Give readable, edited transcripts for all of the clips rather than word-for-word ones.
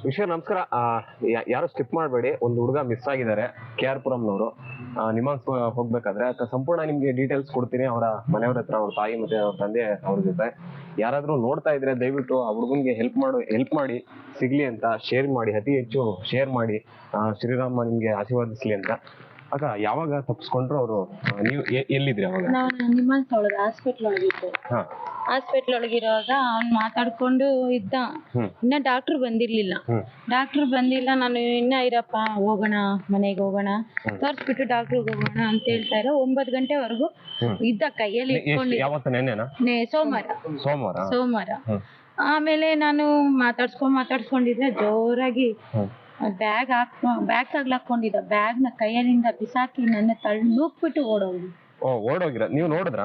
ವಿಷಯ ನಮಸ್ಕಾರ. ಯಾರು ಸ್ಕಿಪ್ ಮಾಡಬೇಡಿ. ಒಂದು ಹುಡುಗ ಮಿಸ್ ಆಗಿದ್ದಾರೆ, KR ಪುರಂನವರು. ನಿಮಾನ್ಸ್ ಹೋಗ್ಬೇಕಾದ್ರೆ ಸಂಪೂರ್ಣ ನಿಮ್ಗೆ ಡೀಟೇಲ್ಸ್ ಕೊಡ್ತೀನಿ. ಅವರ ಮನೆಯವ್ರ ಹತ್ರ, ಅವ್ರ ತಾಯಿ ಮತ್ತೆ ಅವ್ರ ತಂದೆ ಅವ್ರ ಜೊತೆ. ಯಾರಾದ್ರೂ ನೋಡ್ತಾ ಇದ್ರೆ ದಯವಿಟ್ಟು ಆ ಹುಡುಗನ್ಗೆ ಹೆಲ್ಪ್ ಮಾಡಿ ಸಿಗ್ಲಿ ಅಂತ ಶೇರ್ ಮಾಡಿ, ಅತಿ ಹೆಚ್ಚು ಶೇರ್ ಮಾಡಿ. ಶ್ರೀರಾಮ ನಿಮ್ಗೆ ಆಶೀರ್ವಾದಿಸ್ಲಿ ಅಂತ. ಅಕ್ಕ, ಯಾವಾಗ ತಪ್ಪಿಸ್ಕೊಂಡ್ರು ಅವರು? ನೀವು ಎಲ್ಲಿದ್ರಿ ಅವಾಗ? ನಾನು ನಿಮಾನ್ಸ್ ಒಳಗೆ ಹಾಸ್ಪಿಟ್ಲ್ ಒಳಗಿದ್ದೆ. ಹಾಸ್ಪಿಟ್ಲ್ ಒಳಗಿರುವಾಗ ಅವ್ನು ಮಾತಾಡ್ಕೊಂಡು ಇದ್ದ. ಇನ್ನ ಡಾಕ್ಟರ್ ಬಂದಿರ್ಲಿಲ್ಲ. ನಾನು ಇನ್ನ ಇರಪ್ಪ, ಹೋಗೋಣ ಮನೆಗೆ ಹೋಗೋಣ, ತೋರ್ಸ್ಬಿಟ್ಟು ಡಾಕ್ಟರ್ಗೆ ಹೋಗೋಣ ಅಂತ ಹೇಳ್ತಾ ಇರೋ. 9 ಗಂಟೆವರೆಗೂ ಇದ್ದ, ಕೈಯಲ್ಲಿ ಸೋಮವಾರ. ಆಮೇಲೆ ನಾನು ಮಾತಾಡ್ಸ್ಕೊಂಡಿದ್ರೆ ಜೋರಾಗಿ ಬ್ಯಾಗ್ ತಗ್ಲಾಕೊಂಡಿದ್ದ. ಬ್ಯಾಗ್ನ ಕೈಯಲ್ಲಿಂದ ಬಿಸಾಕಿ ನನ್ನ ನೂಕ್ಬಿಟ್ಟು ಓಡೋಗಿರ. ನೀವು ನೋಡಿದ್ರ?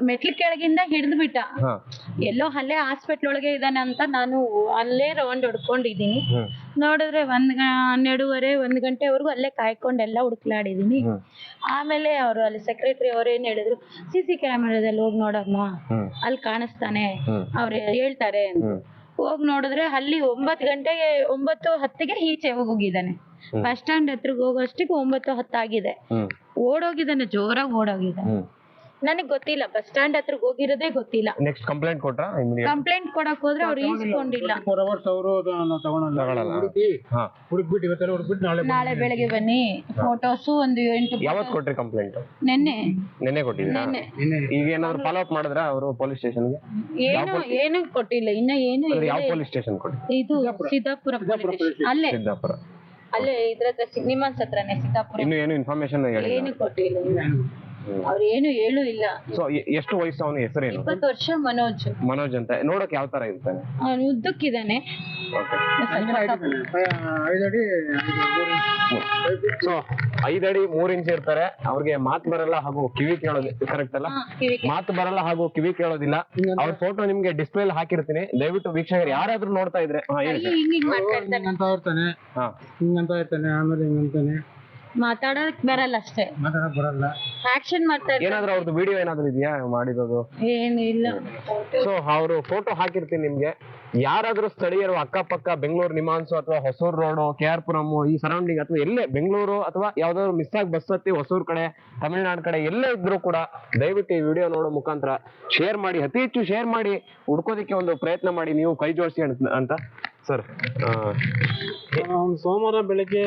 ಮೆಟ್ಲು ಕೆಳಗಿಂದ ಹಿಡಿದು ಬಿಟ್ಟ. ಎಲ್ಲೋ ಅಲ್ಲೇ ಹಾಸ್ಪಿಟ್ಲ್ ಒಳಗೆ ಇದ್ದಾನೆ ಅಂತ ನಾನು ಅಲ್ಲೇ ರೌಂಡ್ ಹೊಡ್ಕೊಂಡಿದೀನಿ. ನೋಡಿದ್ರೆ 12:30 1 ಗಂಟೆವರೆಗೂ ಅಲ್ಲೇ ಕಾಯ್ಕೊಂಡೆಲ್ಲ ಹುಡುಕ್ಲಾಡಿದೀನಿ. ಆಮೇಲೆ ಅವರು ಅಲ್ಲಿ ಸೆಕ್ರೆಟರಿ ಅವ್ರು ಏನ್ ಹೇಳಿದ್ರು, CC ಕ್ಯಾಮೆರಾದಲ್ಲಿ ಹೋಗಿ ನೋಡಮ್ಮ, ಅಲ್ಲಿ ಕಾಣಿಸ್ತಾನೆ, ಅವ್ರು ಹೇಳ್ತಾರೆ ಅಂತ. ಹೋಗಿ ನೋಡಿದ್ರೆ ಅಲ್ಲಿ 9:10ಗೆ ಈಚೆ ಹೋಗಿದ್ದಾನೆ. ಬಸ್ ಸ್ಟ್ಯಾಂಡ್ ಹತ್ರಕ್ಕೆ ಹೋಗೋಷ್ಟಿಗೆ 9:10 ಆಗಿದೆ. ಓಡೋಗಿದ್ದಾನೆ, ಜೋರಾಗಿ ಓಡೋಗಿದ್ದಾನೆ. ನನಗ್ ಗೊತ್ತಿಲ್ಲ, ಬಸ್ ಸ್ಟ್ಯಾಂಡ್ ಹತ್ರಕ್ಕೆ ಹೋಗಿರೋದೇ ಗೊತ್ತಿಲ್ಲ. Next complaint ಕೊಟ್ರಾ? ಕಂಪ್ಲೇಂಟ್ ಕೊಡಕ್ ಹೋದ್ರೆ ಅವ್ರು ಈಸ್ಕೊಂಡಿಲ್ಲ. ನಾಳೆ ಬೆಳಗ್ಗೆ ಬನ್ನಿ, ಫೋಟೋಸು ಒಂದು 8. ಯಾವತ್ತು ಕೊಟ್ರಿ ಕಂಪ್ಲೇಂಟ್? ನೆನ್ನೆ ಕೊಟ್ಟಿದ್ದೀರಾ? ಈಗ ಏನಾದ್ರು ಫಾಲೋ ಅಪ್ ಮಾಡಿದ್ರಾ ಅವರು ಪೊಲೀಸ್ ಸ್ಟೇಷನ್ಗೆ? ಏನು ಕೊಟ್ಟಿಲ್ಲ, ಇನ್ನ ಏನು. ಯಾವ ಪೊಲೀಸ್ ಸ್ಟೇಷನ್ ಕೊಟ್ಟಿ? ಇದು ಸಿದ್ದಾಪುರ. ಅಲ್ಲೇ ಸಿದ್ದಾಪುರ, ಅಲ್ಲೇ ಇದ್ರ ಹತ್ರ, ನಿಮಾನ್ಸ್ ಹತ್ರನೇ, ಸಿದ್ದಾಪುರ. ಇನ್ನು ಏನು ಇನ್ಫಾರ್ಮೇಶನ್ ಏನು ಕೊಟ್ಟಿಲ್ಲ, ಅವ್ರು ಏನು ಹೇಳು ಇಲ್ಲ. ಸೊ ಎಷ್ಟು ವಯಸ್ಸು? ಅವನ ಹೆಸರೇನು? 20 ವರ್ಷ. ಮನೋಜ್ ಅಂತ. ನೋಡಕ್ ಯಾವ ತರ ಇರ್ತಾನೆ? ಅವನು ಉದ್ದಕ್ಕಿದ್ದಾನೆ. ಸೊ 5 ಅಡಿ 3 ಇಂಚ್ ಇರ್ತಾರೆ. ಅವ್ರಿಗೆ ಮಾತು ಬರಲ್ಲ ಹಾಗೂ ಕಿವಿ ಕೇಳೋದು, ಕರೆಕ್ಟ್ ಅಲ್ಲ? ಮಾತು ಬರಲ್ಲ ಹಾಗೂ ಕಿವಿ ಕೇಳೋದಿಲ್ಲ. ಅವ್ರ ಫೋಟೋ ನಿಮ್ಗೆ ಡಿಸ್ಪ್ಲೇ ಹಾಕಿರ್ತೀನಿ. ದಯವಿಟ್ಟು ವೀಕ್ಷಕರು ಯಾರಾದ್ರೂ ನೋಡ್ತಾ ಇದ್ರೆ ಮಾತಾಡಕ್ ಬರಲ್ಲ ಅಷ್ಟೇ, ಆಕ್ಷನ್ ಮಾಡ್ತಾ ಇರ್ತಾರೆ. ಏನಾದ್ರೂ ಅವ್ರದ್ದು ವಿಡಿಯೋ ಏನಾದ್ರು ಇದೆಯಾ ಮಾಡಿರೋದು? ಏನು ಇಲ್ಲ. ಸೊ ಅವರು ಫೋಟೋ ಹಾಕಿರ್ತೀನಿ ನಿಮ್ಗೆ. ಯಾರಾದ್ರೂ ಸ್ಥಳೀಯರು ಅಕ್ಕಪಕ್ಕ ಬೆಂಗಳೂರು ನಿಮಾನ್ಸು ಅಥವಾ ಹೊಸೂರು ರೋಡು, KR ಪುರಂ ಈ ಸರೌಂಡಿಂಗ್, ಅಥವಾ ಎಲ್ಲೇ ಬೆಂಗಳೂರು ಅಥವಾ ಯಾವ್ದಾದ್ರು ಮಿಸ್ ಆಗಿ ಬಸ್ ಹತ್ತಿ ಹೊಸೂರು ಕಡೆ, ತಮಿಳ್ನಾಡು ಕಡೆ ಎಲ್ಲೇ ಇದ್ರು ಕೂಡ ದಯವಿಟ್ಟು ಈ ವಿಡಿಯೋ ನೋಡೋ ಮುಖಾಂತರ ಶೇರ್ ಮಾಡಿ, ಅತಿ ಹೆಚ್ಚು ಶೇರ್ ಮಾಡಿ, ಹುಡ್ಕೋದಿಕ್ಕೆ ಒಂದು ಪ್ರಯತ್ನ ಮಾಡಿ, ನೀವು ಕೈ ಜೋಡಿಸಿ ಅಂತ. ಸರ್, ಸೋಮವಾರ ಬೆಳಗ್ಗೆ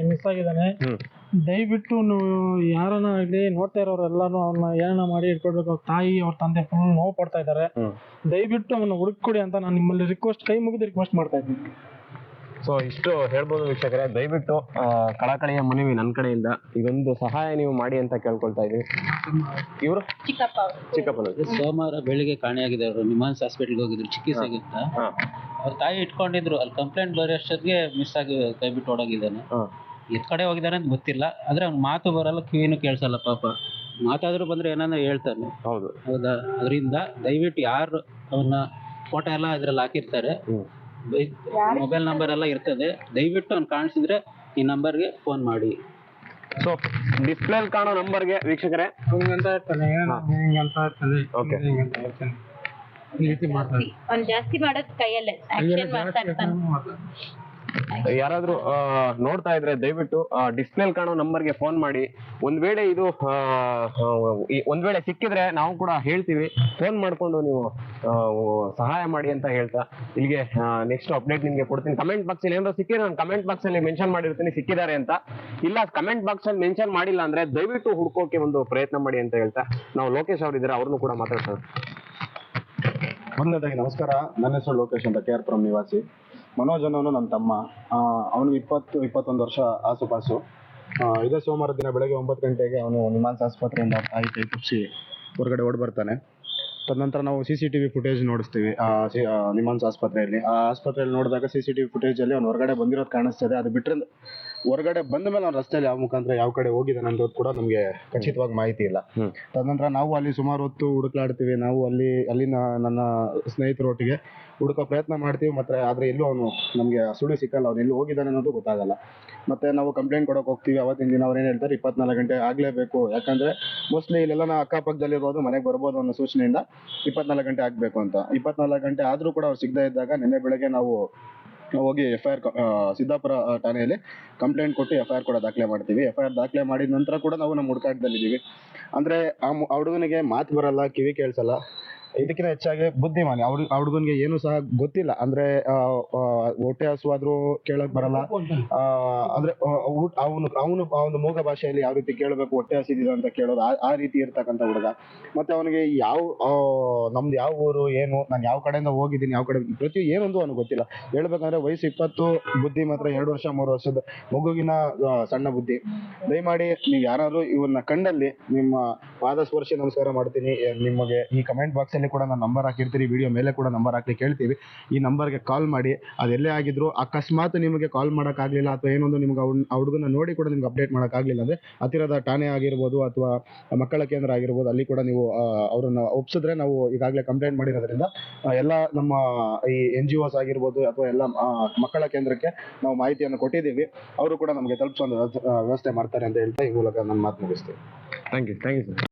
ಮಿಸ್ ಆಗಿದ್ದಾನೆ. ದಯವಿಟ್ಟು ಯಾರನ್ನ ಆಗಲಿ ನೋಡ್ತಾ ಇರೋರೆಲ್ಲಾನು ಅವ್ರನ್ನ ಏನನ್ನ ಮಾಡಿ ಇಟ್ಕೊಳ್ಬೇಕು. ಅವ್ರ ತಾಯಿ, ಅವ್ರ ತಂದೆ ಫುಲ್ ನೋವು ಪಡ್ತಾ ಇದ್ದಾರೆ. ದಯವಿಟ್ಟು ಅವನ್ನ ಹುಡುಕೊಡಿ ಅಂತ ನಾನು ನಿಮ್ಮಲ್ಲಿ ಕೈ ಮುಗಿದು ರಿಕ್ವೆಸ್ಟ್ ಮಾಡ್ತಾ ಇದ್ದೀನಿ. ಸೊ ಇಷ್ಟು ಹೇಳ್ಬೋದು ವೀಕ್ಷಕರೇ. ದಯವಿಟ್ಟು ಕಳಕಳಿಯ ಮನವಿ ನನ್ನ ಕಡೆಯಿಂದ ಇದೊಂದು ಸಹಾಯ ನೀವು ಮಾಡಿ ಅಂತ ಕೇಳ್ಕೊಳ್ತಾ ಇದೀವಿ. ಇವರು ಚಿಕ್ಕಪ್ಪ ಸೋಮವಾರ ಬೆಳಿಗ್ಗೆ ಕಾಣೆಯಾಗಿದೆ. ಅವರು ನಿಮಾನ್ಸ್ ಹಾಸ್ಪಿಟಲ್ಗೆ ಹೋಗಿದ್ರು ಚಿಕಿತ್ಸೆಗೆ ಅಂತ. ಅವ್ರ ತಾಯಿ ಇಟ್ಕೊಂಡಿದ್ರು. ಅಲ್ಲಿ ಕಂಪ್ಲೇಂಟ್ ಬರೋಷ್ಟೊತ್ತಿಗೆ ಮಿಸ್ ಆಗಿ ಕೈ ಬಿಟ್ಟು ಓಡೋಗಿದ್ದಾನೆ. ಎತ್ ಕಡೆ ಹೋಗಿದ್ದಾನೆ ಅಂತ ಗೊತ್ತಿಲ್ಲ. ಆದ್ರೆ ಅವ್ನ ಮಾತು ಬರಲ್ಲ, ಕಿವಿನೂ ಕೇಳಿಸಲ್ಲ ಪಾಪ. ಮಾತಾದ್ರೂ ಬಂದ್ರೆ ಏನಾದ್ರು ಹೇಳ್ತಾನೆ. ಹೌದಾ? ಅದರಿಂದ ದಯವಿಟ್ಟು ಯಾರು ಅವನ್ನ ಫೋಟೋ ಎಲ್ಲ ಇದ್ರಲ್ಲಿ ಹಾಕಿರ್ತಾರೆ, ಮೊಬೈಲ್ ನಂಬರ್ ಎಲ್ಲ ಇರ್ತದೆ, ದಯವಿಟ್ಟು ಅವ್ನು ಕಾಣಿಸಿದ್ರೆ ಈ ನಂಬರ್ಗೆ ಫೋನ್ ಮಾಡಿ. ಸೊ ಡಿಸ್ಪ್ಲೇ ಕಾಣೋ ನಂಬರ್ಗೆ ವೀಕ್ಷಕರೇ ಜಾಸ್ತಿ ಮಾಡೋದು ಕೈಯಲ್ಲೇ ಆಕ್ಷನ್ ಮಾಡ್ತಾ ಇರ್ತಾನೆ. ಯಾರಾದ್ರೂ ನೋಡ್ತಾ ಇದ್ರೆ ದಯವಿಟ್ಟು ಡಿಸ್ಪ್ಲೇ ಕಾಣೋ ನಂಬರ್ಗೆ ಫೋನ್ ಮಾಡಿ. ಒಂದ್ ವೇಳೆ ಸಿಕ್ಕಿದ್ರೆ ನಾವು ಕೂಡ ಹೇಳ್ತೀವಿ, ಫೋನ್ ಮಾಡ್ಕೊಂಡು ನೀವು ಸಹಾಯ ಮಾಡಿ ಅಂತ ಹೇಳ್ತಾ ಇಲ್ಲಿಗೆ ನೆಕ್ಸ್ಟ್ ಅಪ್ಡೇಟ್ ನಿಮ್ಗೆ ಕೊಡ್ತೀನಿ. ಕಮೆಂಟ್ ಬಾಕ್ಸ್ ಅಲ್ಲಿ ಏನಾದ್ರು ಸಿಕ್ಕಿದ್ರೆ ನಾನು ಕಮೆಂಟ್ ಬಾಕ್ಸ್ ಅಲ್ಲಿ ಮೆನ್ಷನ್ ಮಾಡಿರ್ತೀನಿ ಸಿಕ್ಕಿದ್ದಾರೆ ಅಂತ. ಇಲ್ಲ ಕಮೆಂಟ್ ಬಾಕ್ಸ್ ಅಲ್ಲಿ ಮೆನ್ಷನ್ ಮಾಡಿಲ್ಲ ಅಂದ್ರೆ ದಯವಿಟ್ಟು ಹುಡ್ಕೋಕೆ ಒಂದು ಪ್ರಯತ್ನ ಮಾಡಿ ಅಂತ ಹೇಳ್ತಾ ನಾವು ಲೋಕೇಶ್ ಅವ್ರು ಇದ್ದಾರೆ, ಅವ್ರನ್ನು ಕೂಡ ಮಾತಾಡ್ತಾರೆ. ಮೊದಲನೇದಾಗಿ ನಮಸ್ಕಾರ. ನನ್ನ ಹೆಸರು ಲೋಕೇಶ್ ಅಂತ, KR ಪುರಂ ನಿವಾಸಿ. ಮನೋಜ್ ಅನ್ನೋನು ನನ್ನ ತಮ್ಮ. ಅವನಿಗೆ 20-21 ವರ್ಷ ಆಸುಪಾಸು. ಇದೇ ಸೋಮವಾರ ದಿನ ಬೆಳಗ್ಗೆ 9 ಗಂಟೆಗೆ ಅವನು ನಿಮಾನ್ಸ್ ಆಸ್ಪತ್ರೆಯಿಂದ ತಾಯಿ ಕೈ ತಪ್ಪಿಸಿ ಹೊರಗಡೆ ಓಡಿ ಬರ್ತಾನೆ. ತದನಂತರ ನಾವು CCTV ಫುಟೇಜ್ ನೋಡಿಸ್ತೀವಿ ನಿಮಾನ್ಸ್ ಆಸ್ಪತ್ರೆಯಲ್ಲಿ. ಆ ಆಸ್ಪತ್ರೆಯಲ್ಲಿ ನೋಡಿದಾಗ CCTV ಫುಟೇಜಲ್ಲಿ ಅವ್ನು ಹೊರಗಡೆ ಬಂದಿರೋದು ಕಾಣಿಸ್ತದೆ. ಅದು ಬಿಟ್ಟರೆ ಹೊರಗಡೆ ಬಂದ ಮೇಲೆ ಅವ್ನು ರಸ್ತೆಯಲ್ಲಿ ಯಾವ ಮುಖಾಂತರ ಯಾವ ಕಡೆ ಹೋಗಿದ್ದಾನೆ ಅನ್ನೋದು ಕೂಡ ನಮಗೆ ಖಚಿತವಾಗಿ ಮಾಹಿತಿ ಇಲ್ಲ. ತದನಂತರ ನಾವು ಅಲ್ಲಿ ಸುಮಾರು ಹೊತ್ತು ಹುಡುಕ್ಲಾಡ್ತೀವಿ. ನಾವು ಅಲ್ಲಿನ ನನ್ನ ಸ್ನೇಹಿತರೊಟ್ಟಿಗೆ ಹುಡುಕೋ ಪ್ರಯತ್ನ ಮಾಡ್ತೀವಿ. ಮತ್ತೆ ಆದರೆ ಎಲ್ಲೂ ಅವನು ನಮಗೆ ಸುಳಿ ಸಿಕ್ಕಲ್ಲ, ಅವ್ನು ಎಲ್ಲಿ ಹೋಗಿದ್ದಾನೆ ಅನ್ನೋದು ಗೊತ್ತಾಗಲ್ಲ. ಮತ್ತೆ ನಾವು ಕಂಪ್ಲೇಂಟ್ ಕೊಡೋಕೆ ಹೋಗ್ತೀವಿ. ಅವತ್ತಿನ ದಿನ ಅವ್ರು ಏನು ಹೇಳ್ತಾರೆ, 24 ಗಂಟೆ ಆಗಲೇಬೇಕು, ಯಾಕಂದರೆ ಮೋಸ್ಟ್ಲಿ ಇಲ್ಲೆಲ್ಲ ಅಕ್ಕಪಕ್ಕದಲ್ಲಿರೋದು ಮನೆಗೆ ಬರ್ಬೋದು ಅನ್ನೋ ಸೂಚನೆಯಿಂದ 24 ಗಂಟೆ ಆಗಬೇಕು ಅಂತ. 24 ಗಂಟೆ ಆದರೂ ಕೂಡ ಅವ್ರು ಸಿಗದೇ ಇದ್ದಾಗ ನಿನ್ನೆ ಬೆಳಗ್ಗೆ ನಾವು ನಾವು ಹೋಗಿ FIR ಸಿದ್ದಾಪುರ ಠಾಣೆಯಲ್ಲಿ ಕಂಪ್ಲೇಂಟ್ ಕೊಟ್ಟು FIR ಕೂಡ ದಾಖಲೆ ಮಾಡ್ತೀವಿ. FIR ದಾಖಲೆ ಮಾಡಿದ ನಂತರ ಕೂಡ ನಾವು ನಮ್ಮ ಹುಡುಕಾಟದಲ್ಲಿದ್ದೀವಿ. ಅಂದ್ರೆ ಆ ಹುಡುಗನಿಗೆ ಮಾತು ಬರಲ್ಲ, ಕಿವಿ ಕೇಳಿಸಲ್ಲ, ಇದಕ್ಕಿಂತ ಹೆಚ್ಚಾಗಿ ಬುದ್ಧಿಮಾನಿ. ಆ ಹುಡುಗನಿಗೆ ಏನು ಸಹ ಗೊತ್ತಿಲ್ಲ. ಅಂದ್ರೆ ಹೊಟ್ಟೆ ಹಸುವಾದ್ರೂ ಕೇಳಕ್ ಬರಲ್ಲ. ಅಂದ್ರೆ ಅವನು ಮೂಗ ಭಾಷೆಯಲ್ಲಿ ಯಾವ ರೀತಿ ಕೇಳಬೇಕು, ಹೊಟ್ಟೆ ಹಸಿದಿದೆ ಅಂತ ಕೇಳೋದು, ಆ ರೀತಿ ಇರ್ತಕ್ಕಂಥ ಹುಡುಗ. ಮತ್ತೆ ಅವನಿಗೆ ನಮ್ದು ಯಾವ ಊರು ಏನು, ನಾನು ಯಾವ ಕಡೆಯಿಂದ ಹೋಗಿದ್ದೀನಿ, ಯಾವ ಕಡೆ ಪ್ರತಿ ಏನೊಂದು ಅವನಿಗೆ ಗೊತ್ತಿಲ್ಲ. ಹೇಳ್ಬೇಕಂದ್ರೆ ವಯಸ್ಸು 20, ಬುದ್ಧಿ ಮಾತ್ರ 2 ವರ್ಷ 3 ವರ್ಷದ ಮಗುವಿನ ಸಣ್ಣ ಬುದ್ಧಿ. ದಯಮಾಡಿ ನೀವು ಯಾರಾದ್ರೂ ಇವನ್ನ ಕಂಡಲ್ಲಿ ನಿಮ್ಮ ಪಾದ ಸ್ಪರ್ಶಿ ನಮಸ್ಕಾರ ಮಾಡ್ತೀನಿ. ನಿಮಗೆ ಈ ಕಮೆಂಟ್ ಬಾಕ್ಸ್ ಅಲ್ಲಿ ಕೂಡ ನಾನು ನಂಬರ್ ಹಾಕಿರ್ತೀನಿ, ವಿಡಿಯೋ ಮೇಲೆ ಕೂಡ ನಂಬರ್ ಹಾಕಿ ಕೇಳ್ತೀವಿ. ಈ ನಂಬರ್ಗೆ ಕಾಲ್ ಮಾಡಿ. ಅದೆಲ್ಲೇ ಆಗಿದ್ರು ಅಕಸ್ಮಾತ್ ನಿಮಗೆ ಕಾಲ್ ಮಾಡೋಕ್ಕಾಗಲಿಲ್ಲ ಅಥವಾ ಏನೊಂದು ನಿಮ್ಗೆ ಆ ಹುಡುಗನ ನೋಡಿ ಕೂಡ ನಿಮ್ಗೆ ಅಪ್ಡೇಟ್ ಮಾಡೋಕ್ಕಾಗಲಿಲ್ಲ ಅಂದರೆ ಹತ್ತಿರದ ಠಾಣೆ ಆಗಿರ್ಬೋದು ಅಥವಾ ಮಕ್ಕಳ ಕೇಂದ್ರ ಆಗಿರ್ಬೋದು, ಅಲ್ಲಿ ಕೂಡ ನೀವು ಅವರನ್ನು ಒಪ್ಸಿದ್ರೆ ನಾವು ಈಗಾಗಲೇ ಕಂಪ್ಲೇಂಟ್ ಮಾಡಿರೋದ್ರಿಂದ ಎಲ್ಲ ನಮ್ಮ ಈ NGOs ಆಗಿರ್ಬೋದು ಅಥವಾ ಎಲ್ಲ ಮಕ್ಕಳ ಕೇಂದ್ರಕ್ಕೆ ನಾವು ಮಾಹಿತಿಯನ್ನು ಕೊಟ್ಟಿದ್ದೀವಿ. ಅವರು ಕೂಡ ನಮಗೆ ತಲುಪಿಸೋ ವ್ಯವಸ್ಥೆ ಮಾಡ್ತಾರೆ ಅಂತ ಹೇಳ್ತಾ ಈ ಮೂಲಕ ನನ್ನ ಮಾತು ಮುಗಿಸ್ತೀವಿ. Thank you sir.